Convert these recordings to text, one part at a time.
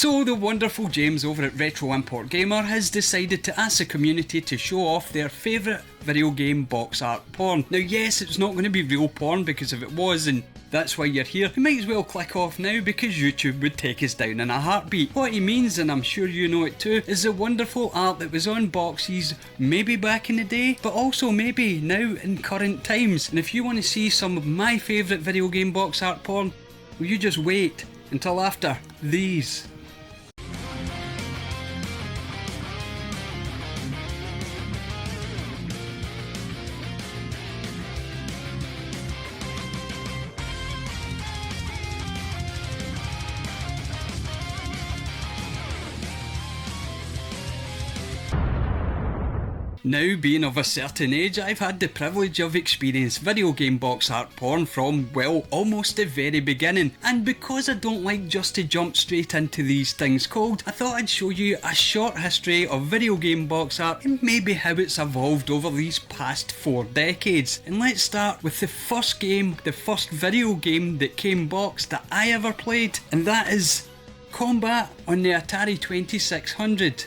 So the wonderful James over at Retro Import Gamer has decided to ask the community to show off their favourite video game box art porn. Now yes, it's not going to be real porn, because if it was, and that's why you're here, you might as well click off now, because YouTube would take us down in a heartbeat. What he means, and I'm sure you know it too, is the wonderful art that was on boxes maybe back in the day, but also maybe now in current times. And if you want to see some of my favourite video game box art porn, will you just wait until after these. Now, being of a certain age, I've had the privilege of experiencing video game box art porn from, well, almost the very beginning. And because I don't like just to jump straight into these things cold, I thought I'd show you a short history of video game box art and maybe how it's evolved over these past 4 decades. And let's start with the first video game that came boxed that I ever played, and that is Combat on the Atari 2600.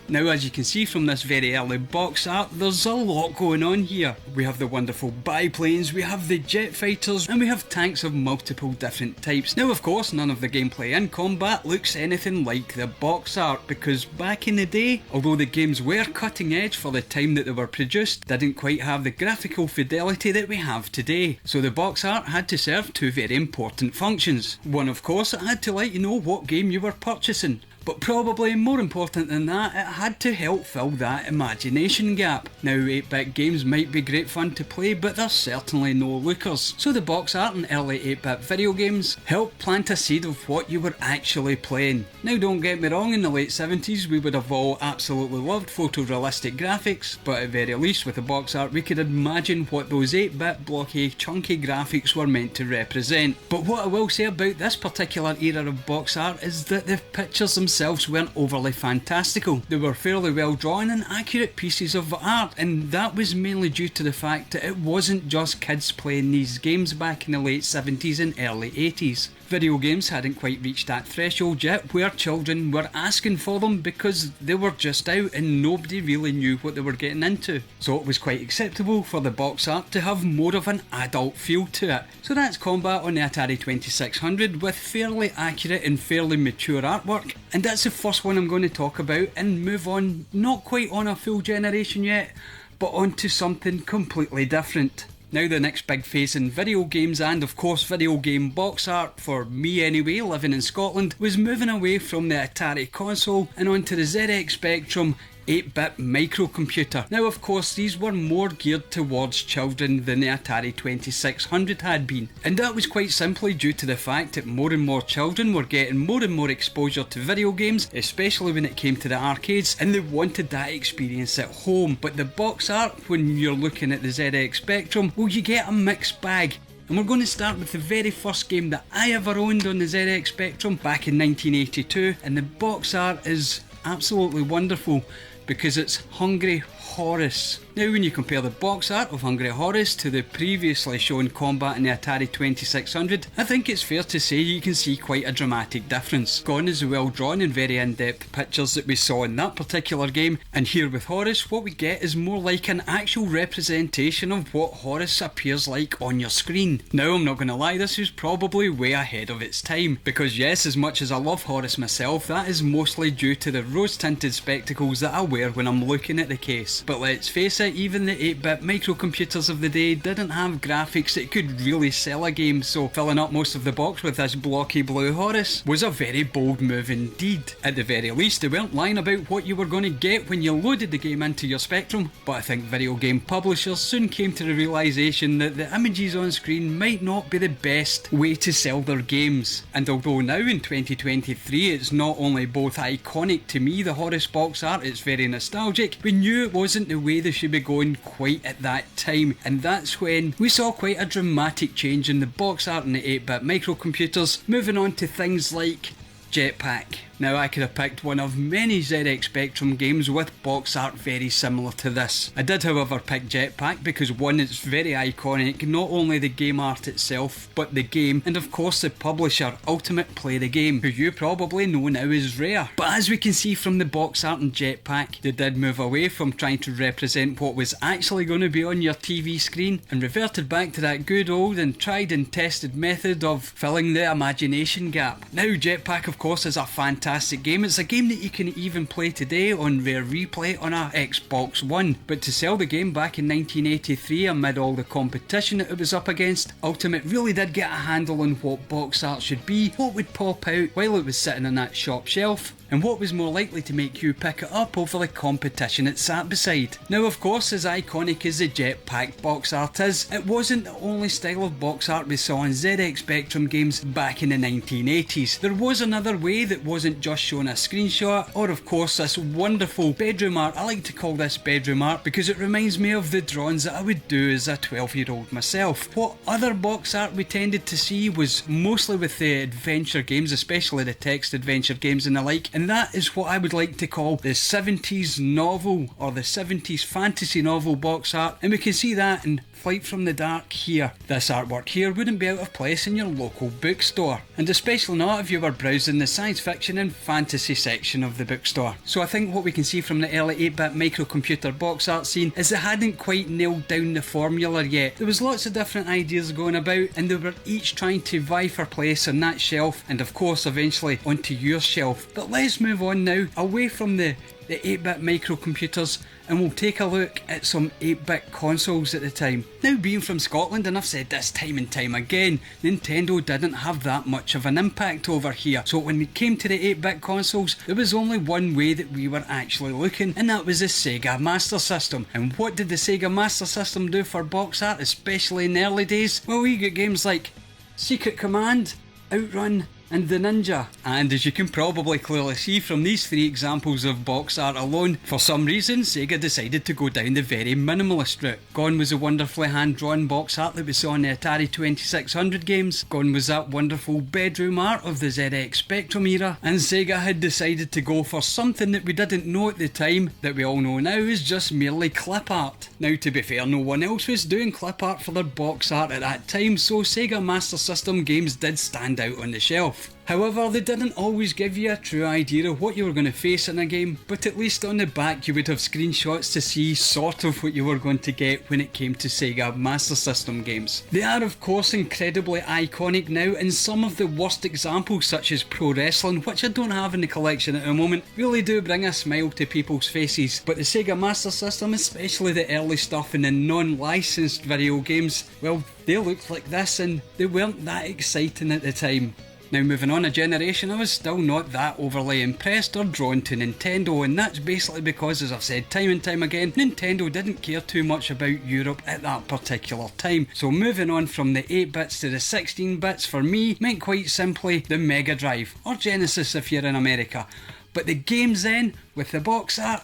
Now, as you can see from this very early box art, there's a lot going on here. We have the wonderful biplanes, we have the jet fighters, and we have tanks of multiple different types. Now, of course, none of the gameplay in Combat looks anything like the box art, because back in the day, although the games were cutting edge for the time that they were produced, they didn't quite have the graphical fidelity that we have today. So the box art had to serve 2 very important functions. One, of course, it had to let you know what game you were purchasing. But probably more important than that, it had to help fill that imagination gap. Now, 8-bit games might be great fun to play, but they're certainly no lookers. So the box art in early 8-bit video games helped plant a seed of what you were actually playing. Now, don't get me wrong, in the late 70s we would have all absolutely loved photorealistic graphics, but at very least with the box art we could imagine what those 8-bit blocky chunky graphics were meant to represent. But what I will say about this particular era of box art is that the pictures themselves weren't overly fantastical. They were fairly well drawn and accurate pieces of art, and that was mainly due to the fact that it wasn't just kids playing these games back in the late 70s and early 80s. Video games hadn't quite reached that threshold yet where children were asking for them because they were just out and nobody really knew what they were getting into. So it was quite acceptable for the box art to have more of an adult feel to it. So that's Combat on the Atari 2600 with fairly accurate and fairly mature artwork. And that's the first one I'm going to talk about and move on, not quite on a full generation yet, but onto something completely different. Now the next big phase in video games, and of course video game box art, for me anyway, living in Scotland, was moving away from the Atari console and onto the ZX Spectrum 8-bit microcomputer. Now of course these were more geared towards children than the Atari 2600 had been, and that was quite simply due to the fact that more and more children were getting more and more exposure to video games, especially when it came to the arcades, and they wanted that experience at home. But the box art, when you're looking at the ZX Spectrum, well, you get a mixed bag. And we're going to start with the very first game that I ever owned on the ZX Spectrum back in 1982, and the box art is absolutely wonderful because it's Hungry Horace. Now when you compare the box art of Hungry Horace to the previously shown Combat in the Atari 2600, I think it's fair to say you can see quite a dramatic difference. Gone is the well drawn and very in-depth pictures that we saw in that particular game, and here with Horace what we get is more like an actual representation of what Horace appears like on your screen. Now I'm not going to lie, this was probably way ahead of its time, because yes, as much as I love Horace myself, that is mostly due to the rose tinted spectacles that I wear when I'm looking at the case. But let's face it, even the 8-bit microcomputers of the day didn't have graphics that could really sell a game, so filling up most of the box with this blocky blue Horace was a very bold move indeed. At the very least, they weren't lying about what you were going to get when you loaded the game into your Spectrum, but I think video game publishers soon came to the realisation that the images on screen might not be the best way to sell their games. And although now in 2023 it's not only both iconic to me, the Horace box art, it's very nostalgic, we knew it wasn't the way they should be going quite at that time, and that's when we saw quite a dramatic change in the box art in the 8-bit microcomputers, moving on to things like Jetpack. Now I could have picked one of many ZX Spectrum games with box art very similar to this. I did however pick Jetpack because one, it's very iconic, not only the game art itself but the game, and of course the publisher Ultimate Play the Game, who you probably know now as Rare. But as we can see from the box art in Jetpack, they did move away from trying to represent what was actually going to be on your TV screen and reverted back to that good old and tried and tested method of filling the imagination gap. Now Jetpack of course is a fantastic game. It's a game that you can even play today on Rare Replay on a Xbox One, but to sell the game back in 1983 amid all the competition that it was up against, Ultimate really did get a handle on what box art should be, what would pop out while it was sitting on that shop shelf, and what was more likely to make you pick it up over the competition it sat beside. Now of course, as iconic as the Jetpack box art is, it wasn't the only style of box art we saw in ZX Spectrum games back in the 1980s. There was another way that wasn't just showing a screenshot, or of course this wonderful bedroom art. I like to call this bedroom art because it reminds me of the drawings that I would do as a 12-year-old myself. What other box art we tended to see was mostly with the adventure games, especially the text adventure games and the like, and that is what I would like to call the 70s novel or the 70s fantasy novel box art, and we can see that in Flight from the Dark here. This artwork here wouldn't be out of place in your local bookstore, and especially not if you were browsing the science fiction and fantasy section of the bookstore. So I think what we can see from the early 8-bit microcomputer box art scene is they hadn't quite nailed down the formula yet. There was lots of different ideas going about and they were each trying to vie for place on that shelf and of course eventually onto your shelf. But let's move on now away from the 8-bit microcomputers and we'll take a look at some 8-bit consoles at the time. Now being from Scotland, and I've said this time and time again, Nintendo didn't have that much of an impact over here. So when it came to the 8-bit consoles, there was only one way that we were actually looking, and that was the Sega Master System. And what did the Sega Master System do for box art, especially in the early days? Well, we got games like Secret Command, Outrun, and the Ninja. And as you can probably clearly see from these three examples of box art alone, for some reason Sega decided to go down the very minimalist route. Gone was the wonderfully hand-drawn box art that we saw in the Atari 2600 games, gone was that wonderful bedroom art of the ZX Spectrum era, and Sega had decided to go for something that we didn't know at the time that we all know now is just merely clip art. Now to be fair, no one else was doing clip art for their box art at that time, so Sega Master System games did stand out on the shelf. However, they didn't always give you a true idea of what you were going to face in a game, but at least on the back you would have screenshots to see sort of what you were going to get when it came to Sega Master System games. They are of course incredibly iconic now, and some of the worst examples such as Pro Wrestling, which I don't have in the collection at the moment, really do bring a smile to people's faces. But the Sega Master System, especially the early stuff in the non-licensed video games, well, they looked like this and they weren't that exciting at the time. Now moving on a generation, I was still not that overly impressed or drawn to Nintendo, and that's basically because, as I've said time and time again, Nintendo didn't care too much about Europe at that particular time. So moving on from the 8 bits to the 16 bits for me meant quite simply the Mega Drive, or Genesis if you're in America. But the games then, with the box art,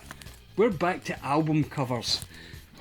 we're back to album covers.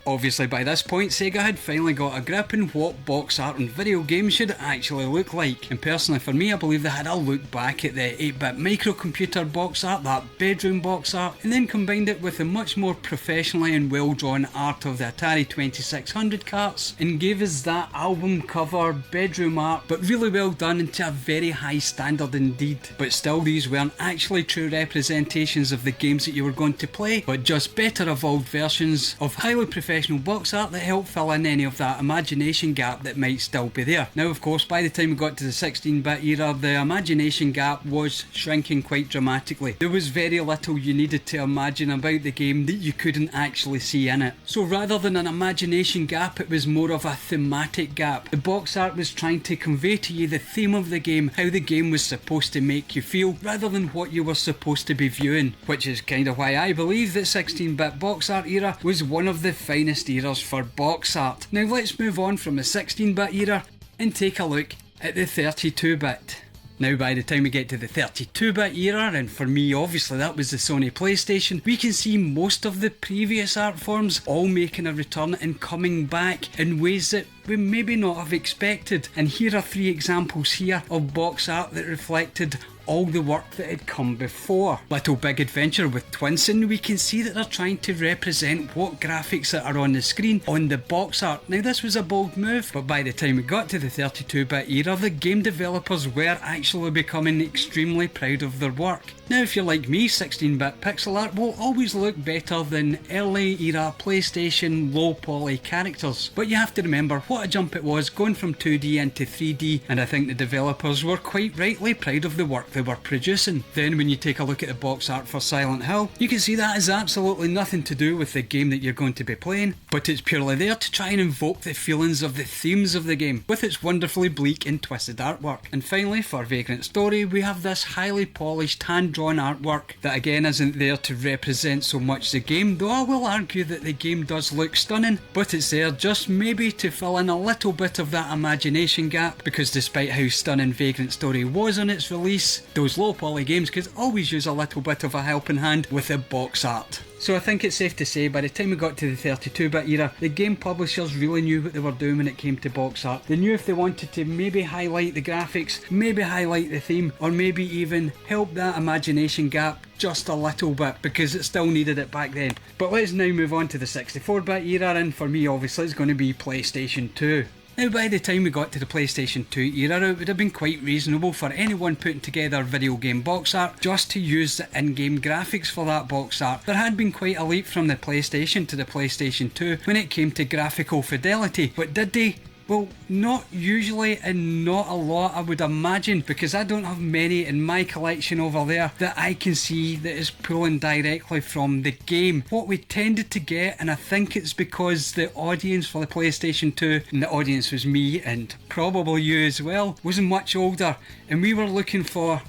Obviously by this point Sega had finally got a grip on what box art and video games should actually look like, and personally for me I believe they had a look back at the 8-bit microcomputer box art, that bedroom box art, and then combined it with the much more professionally and well drawn art of the Atari 2600 carts and gave us that album cover bedroom art, but really well done and to a very high standard indeed. But still, these weren't actually true representations of the games that you were going to play, but just better evolved versions of highly professional box art that help fill in any of that imagination gap that might still be there. Now of course by the time we got to the 16-bit era, the imagination gap was shrinking quite dramatically. There was very little you needed to imagine about the game that you couldn't actually see in it. So rather than an imagination gap, it was more of a thematic gap. The box art was trying to convey to you the theme of the game, how the game was supposed to make you feel, rather than what you were supposed to be viewing, which is kind of why I believe that 16-bit box art era was one of the finest eras for box art. Now let's move on from the 16-bit era and take a look at the 32-bit. Now by the time we get to the 32-bit era, and for me obviously that was the Sony PlayStation, we can see most of the previous art forms all making a return and coming back in ways that we maybe not have expected. And here are 3 examples here of box art that reflected all the work that had come before. Little Big Adventure with Twinsen, we can see that they're trying to represent what graphics that are on the screen on the box art. Now this was a bold move, but by the time we got to the 32-bit era, the game developers were actually becoming extremely proud of their work. Now if you're like me, 16-bit pixel art will always look better than early era PlayStation low poly characters, but you have to remember what a jump it was going from 2D into 3D, and I think the developers were quite rightly proud of the work they were producing. Then when you take a look at the box art for Silent Hill, you can see that has absolutely nothing to do with the game that you're going to be playing, but it's purely there to try and invoke the feelings of the themes of the game with its wonderfully bleak and twisted artwork. And finally, for Vagrant Story, we have this highly polished hand-drawn artwork that again isn't there to represent so much the game, though I will argue that the game does look stunning, but it's there just maybe to fill in a little bit of that imagination gap, because despite how stunning Vagrant Story was on its release, those low poly games could always use a little bit of a helping hand with the box art. So I think it's safe to say by the time we got to the 32-bit era, the game publishers really knew what they were doing when it came to box art. They knew if they wanted to maybe highlight the graphics, maybe highlight the theme, or maybe even help that imagination gap just a little bit, because it still needed it back then. But let's now move on to the 64-bit era, and for me obviously it's going to be PlayStation 2. Now by the time we got to the PlayStation 2 era, it would have been quite reasonable for anyone putting together video game box art just to use the in-game graphics for that box art. There had been quite a leap from the PlayStation to the PlayStation 2 when it came to graphical fidelity, but did they? Well, not usually, and not a lot I would imagine, because I don't have many in my collection over there that I can see that is pulling directly from the game. What we tended to get, and I think it's because the audience for the PlayStation 2, and the audience was me and probably you as well, was much older, and we were looking for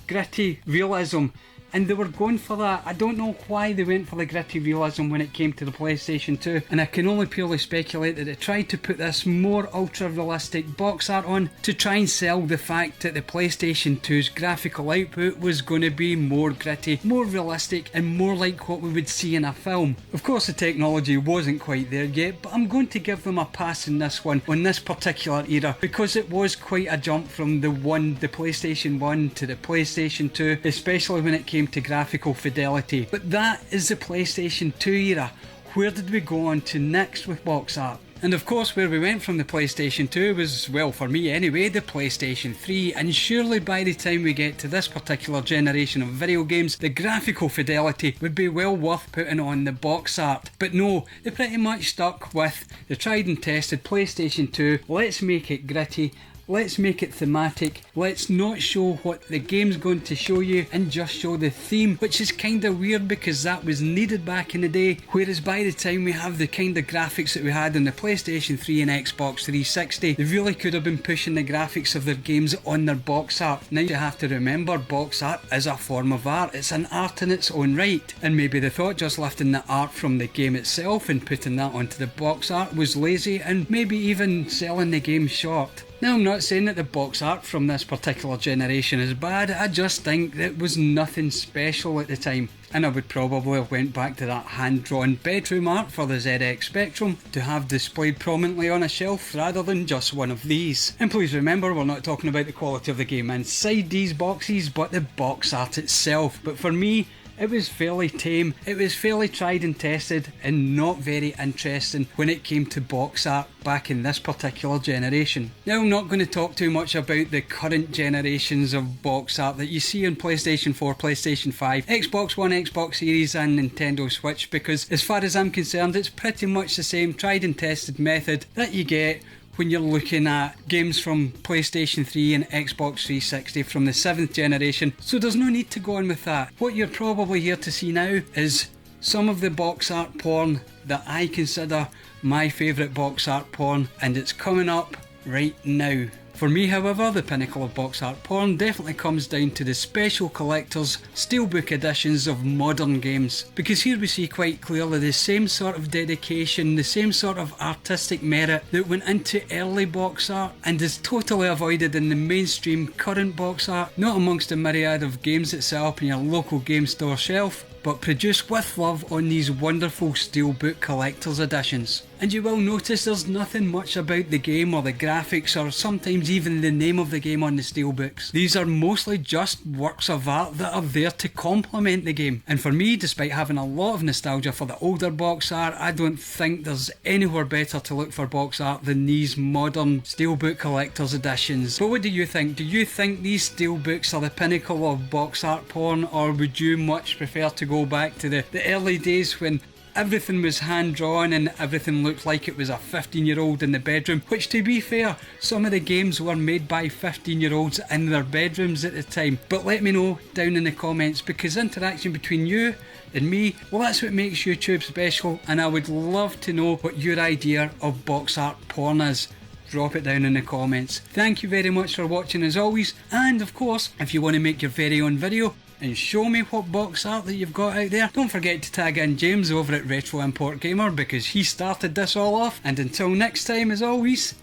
gritty realism. And they were going for that. I don't know why they went for the gritty realism when it came to the PlayStation 2, and I can only purely speculate that they tried to put this more ultra realistic box art on to try and sell the fact that the PlayStation 2's graphical output was going to be more gritty, more realistic, and more like what we would see in a film. Of course the technology wasn't quite there yet, but I'm going to give them a pass in this one on this particular era, because it was quite a jump from the PlayStation 1 to the PlayStation 2, especially when it came to graphical fidelity. But that is the PlayStation 2 era. Where did we go on to next with box art? And of course where we went from the PlayStation 2 was, well for me anyway, the PlayStation 3, and surely by the time we get to this particular generation of video games, the graphical fidelity would be well worth putting on the box art. But no, they pretty much stuck with the tried and tested PlayStation 2, let's make it gritty, let's make it thematic, let's not show what the game's going to show you and just show the theme, which is kind of weird because that was needed back in the day, whereas by the time we have the kind of graphics that we had on the PlayStation 3 and Xbox 360, they really could have been pushing the graphics of their games on their box art. Now you have to remember, box art is a form of art, it's an art in its own right, and maybe they thought just lifting the art from the game itself and putting that onto the box art was lazy, and maybe even selling the game short. Now I'm not saying that the box art from this particular generation is bad, I just think that it was nothing special at the time, and I would probably have went back to that hand-drawn bedroom art for the ZX Spectrum to have displayed prominently on a shelf rather than just one of these. And please remember, we're not talking about the quality of the game inside these boxes, but the box art itself. But for me, it was fairly tame, it was fairly tried and tested, and not very interesting when it came to box art back in this particular generation. Now I'm not going to talk too much about the current generations of box art that you see on PlayStation 4, PlayStation 5, Xbox One, Xbox Series and Nintendo Switch, because as far as I'm concerned it's pretty much the same tried and tested method that you get when you're looking at games from PlayStation 3 and Xbox 360 from the 7th generation, so there's no need to go on with that. What you're probably here to see now is some of the box art porn that I consider my favourite box art porn, and it's coming up right now. For me, however, the pinnacle of box art porn definitely comes down to the special collector's steelbook editions of modern games, because here we see quite clearly the same sort of dedication, the same sort of artistic merit that went into early box art and is totally avoided in the mainstream current box art, not amongst the myriad of games that set up in your local game store shelf, but produced with love on these wonderful steelbook collector's editions. And you will notice there's nothing much about the game or the graphics or sometimes sometimes even the name of the game on the steelbooks. These are mostly just works of art that are there to complement the game. And for me, despite having a lot of nostalgia for the older box art, I don't think there's anywhere better to look for box art than these modern steelbook collector's editions. But what do you think? Do you think these steelbooks are the pinnacle of box art porn, or would you much prefer to go back to the early days when everything was hand-drawn and everything looked like it was a 15-year-old in the bedroom? Which, to be fair, some of the games were made by 15-year-olds in their bedrooms at the time. But let me know down in the comments, because interaction between you and me, well, that's what makes YouTube special, and I would love to know what your idea of box art porn is. Drop it down in the comments. Thank you very much for watching as always, and of course, if you want to make your very own video and show me what box art that you've got out there, don't forget to tag in James over at Retro Import Gamer, because he started this all off. And until next time, as always,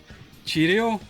cheerio.